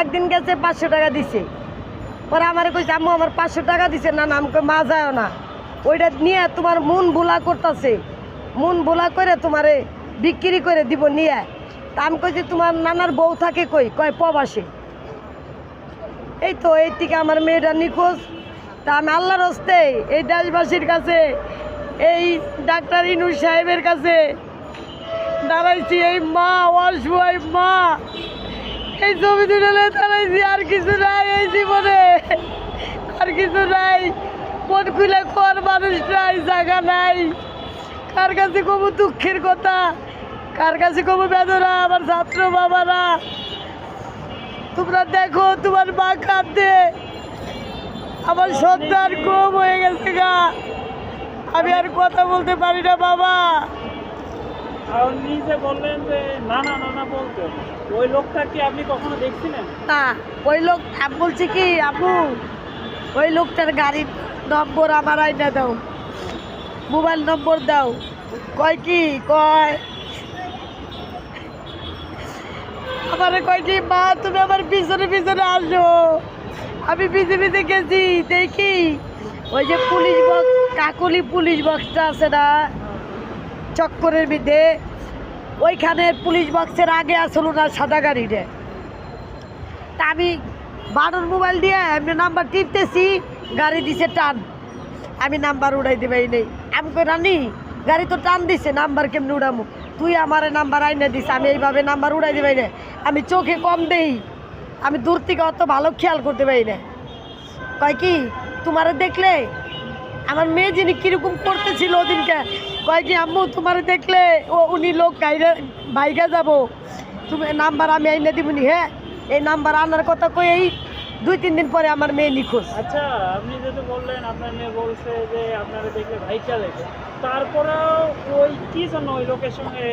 একদিন গেছে 500 টাকা দিছে, পরে আমারে কইছে আম্মু আমার 500 টাকা দিছে। না না আমাকে মা যাও না, ওইটা নিয়ে তোমার মন ভোলা করতেছে, মন ভোলা করে তোমারে বিক্রি করে দিব নিয়ে। তা আমি কইছি তোমার নানার বউ থাকে কই? কয় প্রবাসে। এই তো এই থেকে আমার মেয়েটা নিখোঁজ। তা আমি আল্লাহর হস্তে এই দেশবাসীর কাছে, এই ডাক্তার ইনুস সাহেবের কাছে দাঁড়াইছি। এই মা অসহায় মা, এই ছবি তুলে দাঁড়াইছি। আর কিছু নাই এই জীবনে, আর কিছু নাই। মন খুলে কর মানুষ নাই, জায়গা নাই। কার কাছে কব দুঃখের কথা, কার কাছে কব বেদনা। আমার ছাত্র বাবারা তোমরা দেখো, তোমার মা কাঁদে, আমার সন্তান কম হয়ে গেছে গা, আমি আর কথা বলতে পারি না বাবা। আপনি যে বললেন যে নানা নানা বলতে, ওই লোকটা কি আপনি কখনো দেখছিলেন? না, ওই লোক আমি বলছি কি আপু, ওই লোকটার গাড়ির নম্বর আমার আইনা দাও, মোবাইল নম্বর দাও। কয় কি কয় আমারে কয় কি মা তুমি আমার পিছনে পিছনে আসো। আমি পিছে পিছে গেছি, দেখি ওই যে পুলিশ বক্স, কাকলি পুলিশ বক্সটা আছে না চক্করের ভিতরে, ওইখানে পুলিশ বক্সের আগে আসলো না সাদা গাড়িটা। তা আমি বারোর মোবাইল দিয়ে এমনি নাম্বার টিপতেছি, গাড়ি দিছে টান, আমি নাম্বার উড়াই দেবাই নেই। আমি কই রানি গাড়ি তো টান দিছে, নাম্বার কেমনি উড়ামো? তুই আমার নাম্বার আইনে দিস, আমি এইভাবে নাম্বার উড়াই দেবাই না। আমি চোখে কম দেই, আমি দূর থেকে অত ভালো খেয়াল করতে পারি না। কয় কি তোমারে দেখলে আমার মেয়ে যিনি কীরকম করতেছিল ওদিনকে, কয় কি আম্মু তোমারে দেখলে উনি লোক বাইরে যাবো, তুমি নাম্বার আমি আইনে দিবনি। হ্যাঁ, এই নাম্বার আনার কথা কই এই 2-3 দিন পরে আমার মেয়ে নিখোঁজ। আচ্ছা, আপনি যেহেতু বললেন আপনার মেয়ে বলছে যে আপনারা দেখলে ভাইকা দেখে, তারপরে ওই কি জন্য ওই লোকের সঙ্গে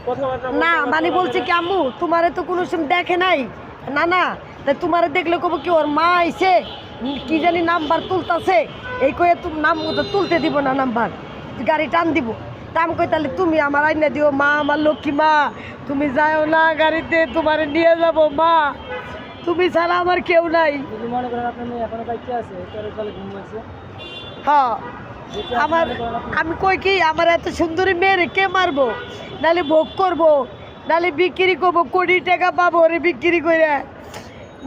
কথাবার্তা না মানে বলছে কি আম্মু তোমারে তো কোনো সময় দেখে নাই, না না তা তোমারে দেখলে কব কি ওর মা আইছে কি জানি নাম্বার তুলতাছে, এই কয়ে তুমি নাম তুলতে দিব না, নাম্বার গাড়ি টান দিব। তা আমি কই তাহলে তুমি আমার আইনা দিও মা, আমার লক্ষ্মী মা, তুমি যাও না গাড়িতে, তোমারে নিয়ে যাব মা, তুমি ছাড়া আমার কেউ নাই। যদি মনে করেন আপনার মেয়ে এখনো বাইকে আছে, তাহলে ঘুমাইছে। হ্যাঁ আমার, আমি কই কি আমার এত সুন্দরী মেয়েরে কে মারবো, নাহলে ভোগ করবো, নাহলে বিক্রি করবো, কোটি টাকা পাবো ওরে বিক্রি করে,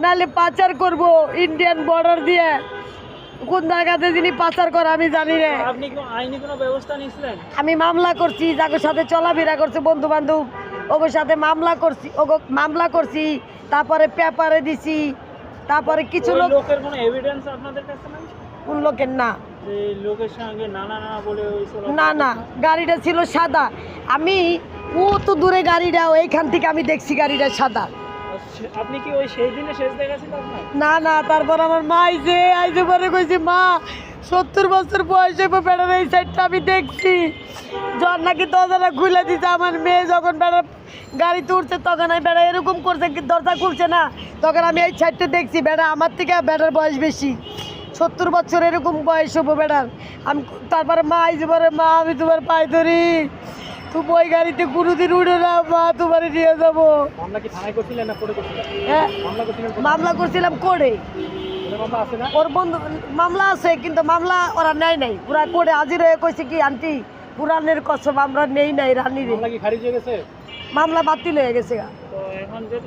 নাহলে পাচার করবো ইন্ডিয়ান বর্ডার দিয়ে। কোন জায়গাতে যিনি পাচার করে আমি জানি না। আপনি কি আইনি কোনো ব্যবস্থা নিয়েছিলেন? আমি মামলা করছি, যাদের সাথে চলাফেরা করছে বন্ধু বান্ধব ওগোর সাথে মামলা করছি, মামলা করছি, তারপরে পেপারে দিছি, তারপরে কিছু লোকের কোনো এভিডেন্স আপনাদের কাছে নাই? কোন লোকের? না যে লোকের সঙ্গে নানা নানা বলে ওই না না, গাড়িটা ছিল সাদা, আমি ও তো দূরে গাড়িটা, এইখান থেকে আমি দেখছি গাড়িটা সাদা। আপনি কি ওই সেই দিনে শেষ দেখাছিল আপনার? না না, তারপর আমার মা আইসে পরে কইছে মা 70 বছর বয়সে বেড়ার এই সাইডটা আমি দেখছি, জ্বর নাকি দরজাটা খুলে দিচ্ছে। আমার মেয়ে যখন বেড়া গাড়িতে উঠছে তখন আমি বেড়া এরকম করছে, দরজা খুলছে না, তখন আমি এই সাইডটা দেখছি। বেড়া আমার থেকে বেড়ার বয়স বেশি, 70 বছর এরকম বয়স হবো বেড়ার। আমি তারপরে মা আইসে পরে মা আমি তোমার পায়ে ধরি, তুমি ওই গাড়িতে কোনোদিন উঠে না মা, তোমার নিয়ে যাবো। মামলা কি থানায় করছিলেন না করে করছিলেন? হ্যাঁ মামলা করছিলাম করে। ওর বন্ধু মামলা আছে, কিন্তু মামলা ওরা নেয় নাই, পুরা করে হাজির হয়ে কইছে কি আন্টি পুরানের কসম আমরা নেই নাই রানী রে। মামলা কি খারিজ হয়ে গেছে? মামলা বাতিল হয়ে গেছে। তো এখন যে